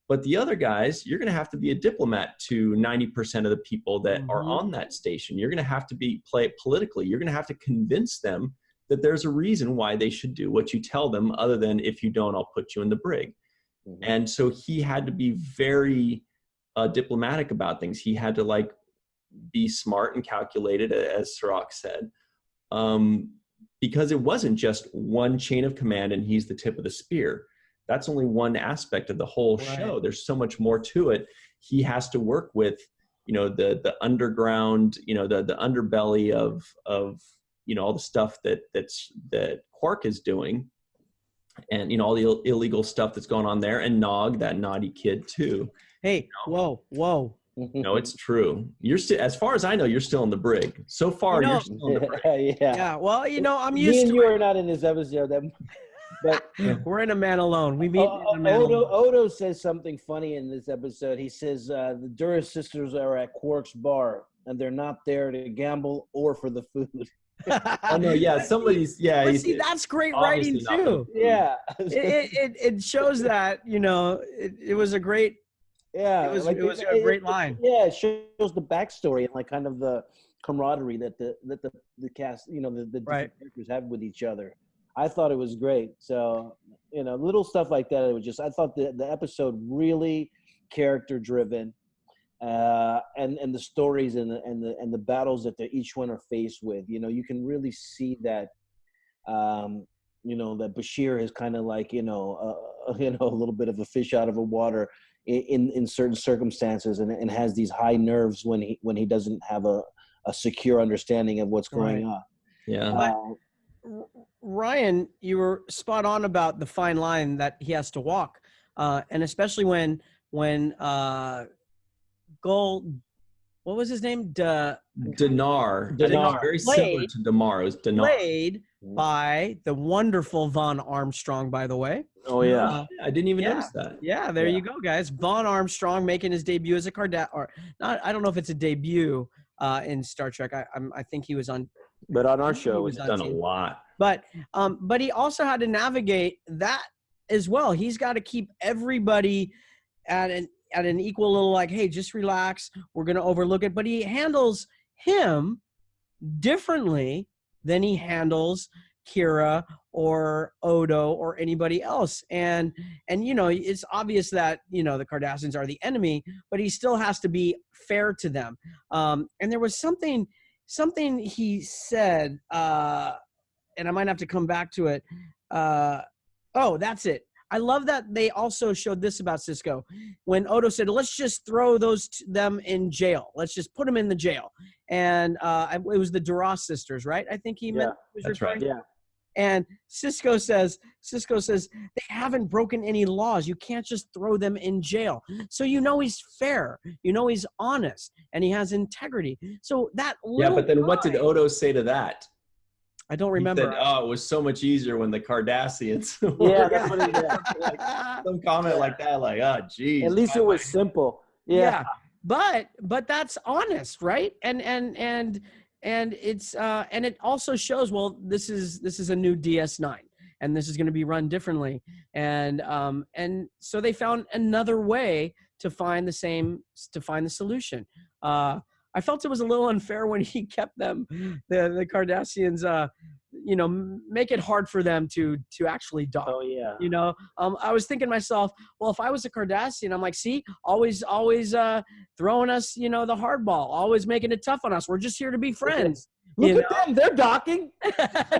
[SPEAKER 1] but the other guys, you're going to have to be a diplomat to 90% of the people that are on that station. You're going to have to play it politically. You're going to have to convince them that there's a reason why they should do what you tell them, other than if you don't, I'll put you in the brig. And so he had to be very diplomatic about things. He had to be smart and calculated, as Cirroc said. Because it wasn't just one chain of command and he's the tip of the spear. That's only one aspect of the whole show. There's so much more to it. He has to work with, the underground, the underbelly of all the stuff that Quark is doing, and all the illegal stuff that's going on there, and Nog, that naughty kid too.
[SPEAKER 3] Hey, whoa.
[SPEAKER 1] No, it's true. You're still, as far as I know, you're still in the brig. So far, you're still in the brig.
[SPEAKER 3] Yeah. Well, I'm
[SPEAKER 2] Me
[SPEAKER 3] used
[SPEAKER 2] and
[SPEAKER 3] to
[SPEAKER 2] you
[SPEAKER 3] it.
[SPEAKER 2] are not in this episode. But
[SPEAKER 3] We're in A Man Alone. We meet in A Man Alone.
[SPEAKER 2] Odo says something funny in this episode. He says the Duras sisters are at Quark's bar, and they're not there to gamble or for the food.
[SPEAKER 1] Oh no, yeah, somebody's
[SPEAKER 3] But see, that's great writing too.
[SPEAKER 2] Yeah,
[SPEAKER 3] it shows that it was a great.
[SPEAKER 2] Yeah,
[SPEAKER 3] it was a great line.
[SPEAKER 2] Yeah, it shows the backstory and kind of the camaraderie that the cast, the different characters have with each other. I thought it was great. So, little stuff like that. It was just, I thought the episode really character driven, and the stories and the battles that each one are faced with. You can really see that, that Bashir is kind of like, a little bit of a fish out of the water in certain circumstances, and has these high nerves when he doesn't have a secure understanding of what's going on.
[SPEAKER 1] Yeah.
[SPEAKER 3] Ryan, you were spot on about the fine line that he has to walk, and especially when Gold, what was his name?
[SPEAKER 1] Dinar.
[SPEAKER 3] Dinar.
[SPEAKER 1] Very similar to Damar. It was Dinar.
[SPEAKER 3] Played by the wonderful Vaughn Armstrong, by the way.
[SPEAKER 2] Oh yeah,
[SPEAKER 1] I didn't even notice that.
[SPEAKER 3] Yeah, there you go, guys. Vaughn Armstrong making his debut as a Cardassian, or not. I don't know if it's a debut in Star Trek. I think he was on.
[SPEAKER 2] But on our show,
[SPEAKER 1] He's done a lot.
[SPEAKER 3] But he also had to navigate that as well. He's got to keep everybody at an equal little, hey, just relax. We're going to overlook it. But he handles him differently than he handles Kira or Odo or anybody else. And it's obvious that, the Cardassians are the enemy, but he still has to be fair to them. And there was something he said, and I might have to come back to it. That's it. I love that they also showed this about Sisko. When Odo said, let's just throw them in jail. Let's just put them in the jail. And it was the Duras sisters, right? I think he meant.
[SPEAKER 1] That's right.
[SPEAKER 2] Yeah.
[SPEAKER 3] And Sisko says, they haven't broken any laws. You can't just throw them in jail. So he's fair. He's honest. And he has integrity. So that
[SPEAKER 1] but then what did Odo say to that?
[SPEAKER 3] I don't remember.
[SPEAKER 1] He said, it was so much easier when the Cardassians
[SPEAKER 2] yeah, that's what he did.
[SPEAKER 1] Some comment like that, geez.
[SPEAKER 2] At least it was simple. Yeah.
[SPEAKER 3] But that's honest, right? And it's and it also shows, well, this is a new DS9, and this is going to be run differently. And so they found another way to find the solution. I felt it was a little unfair when he kept them, the Cardassians, make it hard for them to actually dock.
[SPEAKER 2] Oh yeah.
[SPEAKER 3] I was thinking to myself, well, if I was a Cardassian, I'm like, see, always throwing us, the hard ball, always making it tough on us. We're just here to be friends.
[SPEAKER 2] Look at them, they're docking.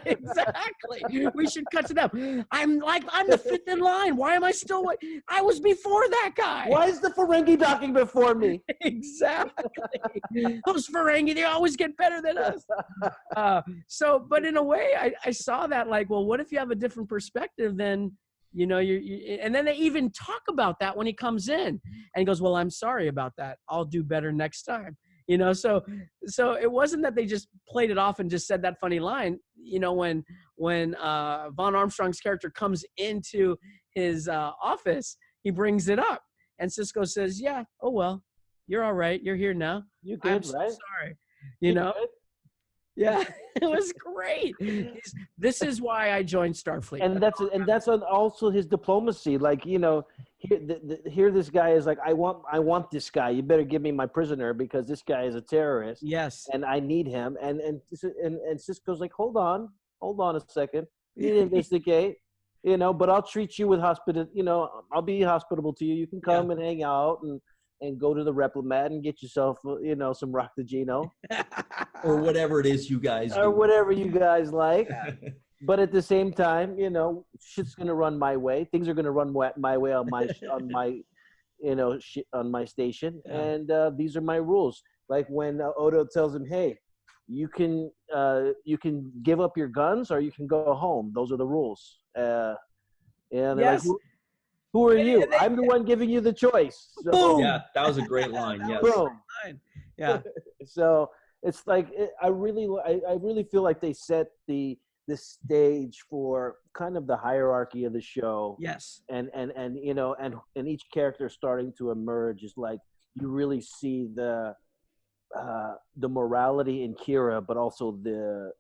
[SPEAKER 3] Exactly. We should cut to them. I'm the fifth in line. Why am I still? I was before that guy.
[SPEAKER 2] Why is the Ferengi docking before me?
[SPEAKER 3] Exactly. Those Ferengi, they always get better than us. But in a way, I saw that like, well, what if you have a different perspective than, you know, and then they even talk about that when he comes in and he goes, well, I'm sorry about that. I'll do better next time. You know, so it wasn't that they just played it off and just said that funny line. You know, when Von Armstrong's character comes into his office, he brings it up, and Sisko says, "Yeah, oh well, you're all right. You're here now.
[SPEAKER 2] You good,
[SPEAKER 3] I'm so
[SPEAKER 2] right?
[SPEAKER 3] sorry." You know,
[SPEAKER 2] good?
[SPEAKER 3] yeah, it was great. This is why I joined Starfleet,
[SPEAKER 2] and that's also his diplomacy. Like, you know. Here this guy is like, I want this guy. You better give me my prisoner because this guy is a terrorist.
[SPEAKER 3] Yes.
[SPEAKER 2] And I need him. And Sisko's like, hold on a second. You need to investigate, you know, but I'll treat you with I'll be hospitable to you. You can come and hang out and go to the Replimat and get yourself, you know, some Roctagino.
[SPEAKER 1] Or whatever it is you guys do.
[SPEAKER 2] Or whatever you guys like. But at the same time, you know, shit's gonna run my way. Things are gonna run my way on my on my station, and these are my rules. Like when Odo tells him, "Hey, you can give up your guns or you can go home. Those are the rules." And they're like, "Who are you? I'm the one giving you the choice." So,
[SPEAKER 1] yeah, that was a great line. Yes.
[SPEAKER 2] Boom.
[SPEAKER 3] Yeah.
[SPEAKER 2] So it's like I really feel like they set the stage for kind of the hierarchy of the show.
[SPEAKER 3] Yes.
[SPEAKER 2] And you know, and each character starting to emerge is like you really see the morality in Kira, but also the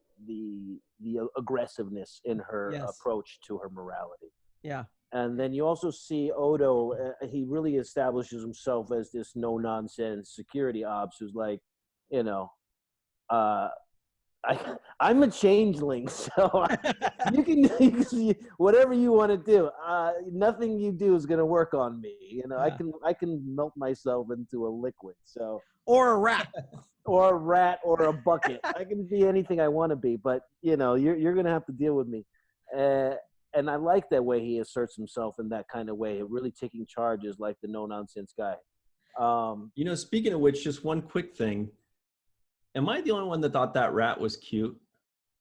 [SPEAKER 2] aggressiveness in her approach to her morality. Yeah. And then you also see Odo, he really establishes himself as this no-nonsense security ops who's like, you know, I'm a changeling, so you can whatever you want to do. Nothing you do is going to work on me. You know, I can melt myself into a liquid. So
[SPEAKER 3] or a rat,
[SPEAKER 2] or a bucket. I can be anything I want to be, but you know, you're going to have to deal with me. And I like that way he asserts himself in that kind of way, really taking charge as like the no nonsense guy.
[SPEAKER 1] You know, speaking of which, just one quick thing. Am I the only one that thought that rat was cute?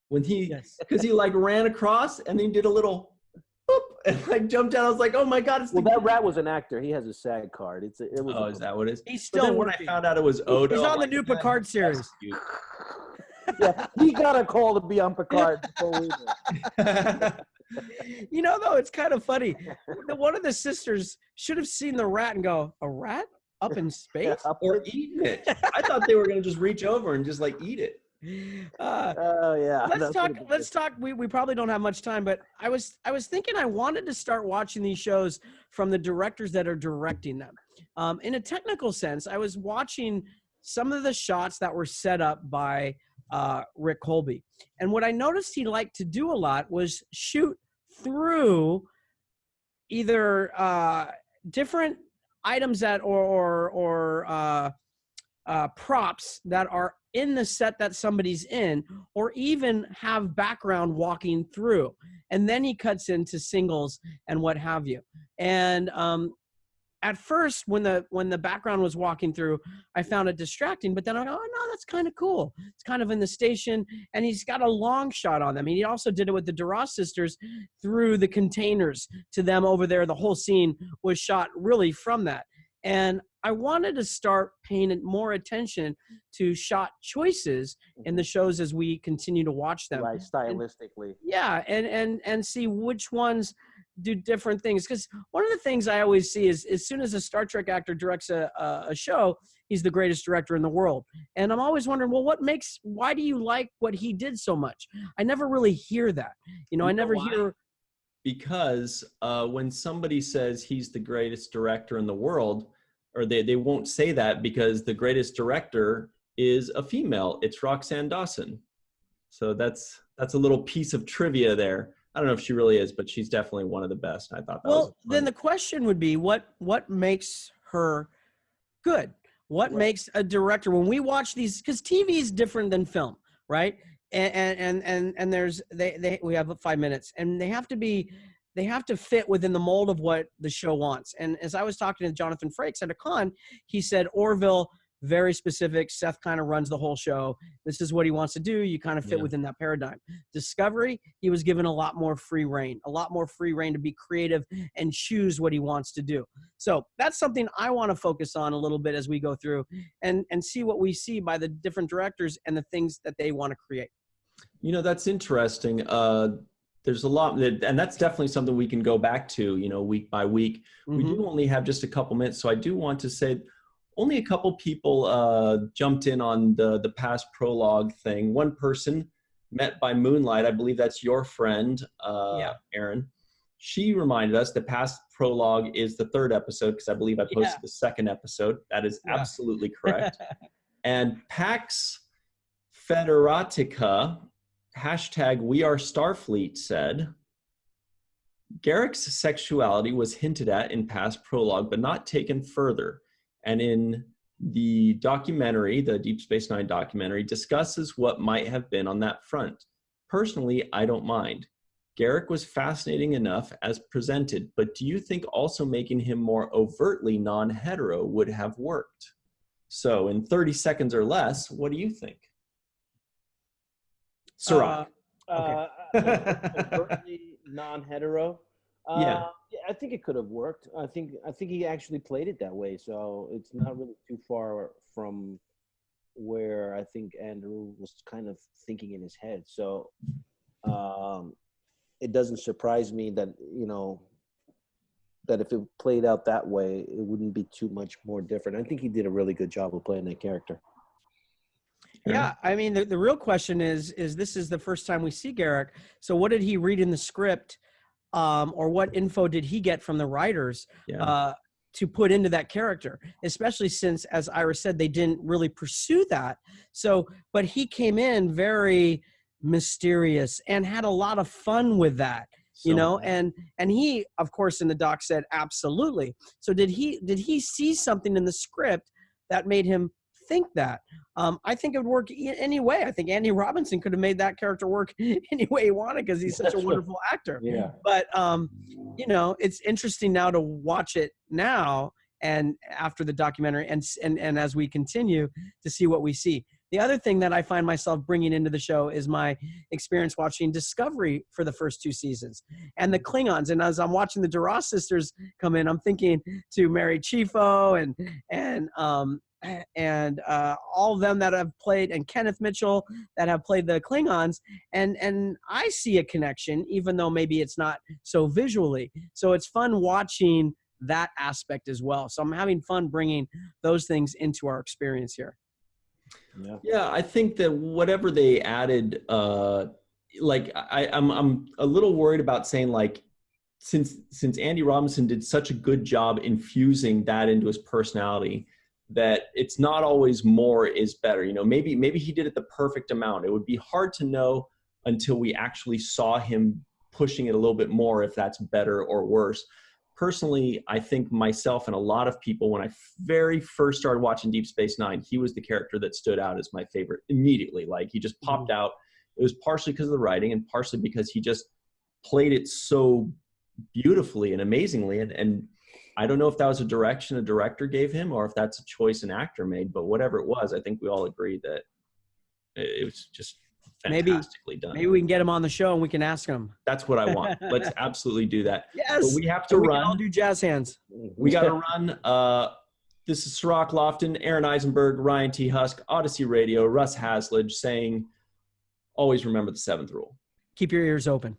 [SPEAKER 1] When because he like ran across and then did a little boop and like jumped out. I was like, oh my God.
[SPEAKER 2] That rat was an actor. He has a SAG card. Is
[SPEAKER 1] that what it is?
[SPEAKER 3] He's still
[SPEAKER 1] when I found out it was Odo.
[SPEAKER 3] He's on the new Picard series.
[SPEAKER 2] Yeah, he got a call to be on Picard.
[SPEAKER 3] You know, though, it's kind of funny. One of the sisters should have seen the rat and go, a rat? Up in space
[SPEAKER 1] or eating it. I thought they were going to just reach over and just like eat it.
[SPEAKER 2] Yeah.
[SPEAKER 3] Let's talk. We probably don't have much time, but I was thinking I wanted to start watching these shows from the directors that are directing them. In a technical sense, I was watching some of the shots that were set up by Rick Colby. And what I noticed he liked to do a lot was shoot through either different items that or props that are in the set that somebody's in, or even have background walking through, and then he cuts into singles and what have you. And at first, when the background was walking through, I found it distracting, but then I go, oh no, that's kind of cool. It's kind of in the station, and he's got a long shot on them. And he also did it with the Duras sisters through the containers to them over there. The whole scene was shot really from that. And I wanted to start paying more attention to shot choices in the shows as we continue to watch them.
[SPEAKER 2] Right, stylistically.
[SPEAKER 3] And see which ones do different things. Because one of the things I always see is as soon as a Star Trek actor directs a show, he's the greatest director in the world. And I'm always wondering, well, why do you like what he did so much? I never really hear that. You know, I never hear.
[SPEAKER 1] Because when somebody says he's the greatest director in the world, or they won't say that because the greatest director is a female. It's Roxanne Dawson. So that's a little piece of trivia there. I don't know if she really is, but she's definitely one of the best. I thought that was fun.
[SPEAKER 3] Then the question would be, what makes her good? What makes a director, when we watch these, because TV is different than film, right? And there's we have 5 minutes, and they have to fit within the mold of what the show wants. And as I was talking to Jonathan Frakes at a con, he said Orville, very specific. Seth kind of runs the whole show. This is what he wants to do. You kind of fit within that paradigm. Discovery, he was given a lot more free reign to be creative and choose what he wants to do. So that's something I want to focus on a little bit as we go through and see what we see by the different directors and the things that they want to create.
[SPEAKER 1] You know, that's interesting. There's a lot, and that's definitely something we can go back to, you know, week by week. Mm-hmm. We do only have just a couple minutes, so I do want to say only a couple people jumped in on the past prologue thing. One person, Met by Moonlight, I believe that's your friend, Aaron. She reminded us the past prologue is the 3rd episode, because I believe I posted the 2nd episode. That is absolutely correct. And Pax Federatica, #WeAreStarfleet, said, Garrick's sexuality was hinted at in past prologue, but not taken further. And in the documentary, the Deep Space Nine documentary, discusses what might have been on that front. Personally, I don't mind. Garrick was fascinating enough as presented, but do you think also making him more overtly non-hetero would have worked? So in 30 seconds or less, what do you think? Cirroc.
[SPEAKER 2] Overtly non-hetero.
[SPEAKER 1] Yeah,
[SPEAKER 2] I think it could have worked. I think he actually played it that way, so it's not really too far from where I think Andrew was kind of thinking in his head. So it doesn't surprise me that, you know, that if it played out that way, it wouldn't be too much more different. I think he did a really good job of playing that character.
[SPEAKER 3] Yeah, I mean, the real question is this is the first time we see Garrick. So what did he read in the script, or what info did he get from the writers to put into that character? Especially since, as Ira said, they didn't really pursue that. So, but he came in very mysterious and had a lot of fun with that. You know, and he, of course, in the doc said absolutely. So did he see something in the script that made him think that? I think it would work any way. I think Andy Robinson could have made that character work any way he wanted because he's such a wonderful actor.
[SPEAKER 2] Yeah.
[SPEAKER 3] But you know, it's interesting now to watch it now and after the documentary and as we continue to see what we see. The other thing that I find myself bringing into the show is my experience watching Discovery for the first 2 seasons and the Klingons. And as I'm watching the Duras sisters come in, I'm thinking to Mary Chieffo and all of them that have played, and Kenneth Mitchell that have played the Klingons. And I see a connection, even though maybe it's not so visually. So it's fun watching that aspect as well. So I'm having fun bringing those things into our experience here.
[SPEAKER 1] Yeah, I think that whatever they added, like I'm a little worried about saying, like, since Andy Robinson did such a good job infusing that into his personality, that it's not always more is better. You know, maybe he did it the perfect amount. It would be hard to know until we actually saw him pushing it a little bit more if that's better or worse. Personally, I think myself and a lot of people, when I very first started watching Deep Space Nine, he was the character that stood out as my favorite immediately. Like, he just popped out. It was partially because of the writing and partially because he just played it so beautifully and amazingly. And I don't know if that was a direction a director gave him or if that's a choice an actor made, but whatever it was, I think we all agree that it was just fantastically done.
[SPEAKER 3] Maybe we can get him on the show and we can ask him.
[SPEAKER 1] That's what I want. Let's absolutely do that.
[SPEAKER 3] Yes.
[SPEAKER 1] But we have to run.
[SPEAKER 3] We can all do jazz hands.
[SPEAKER 1] We got to run. This is Cirroc Lofton, Aron Eisenberg, Ryan T. Husk, Odyssey Radio, Russ Haslage saying, always remember the 7th rule.
[SPEAKER 3] Keep your ears open.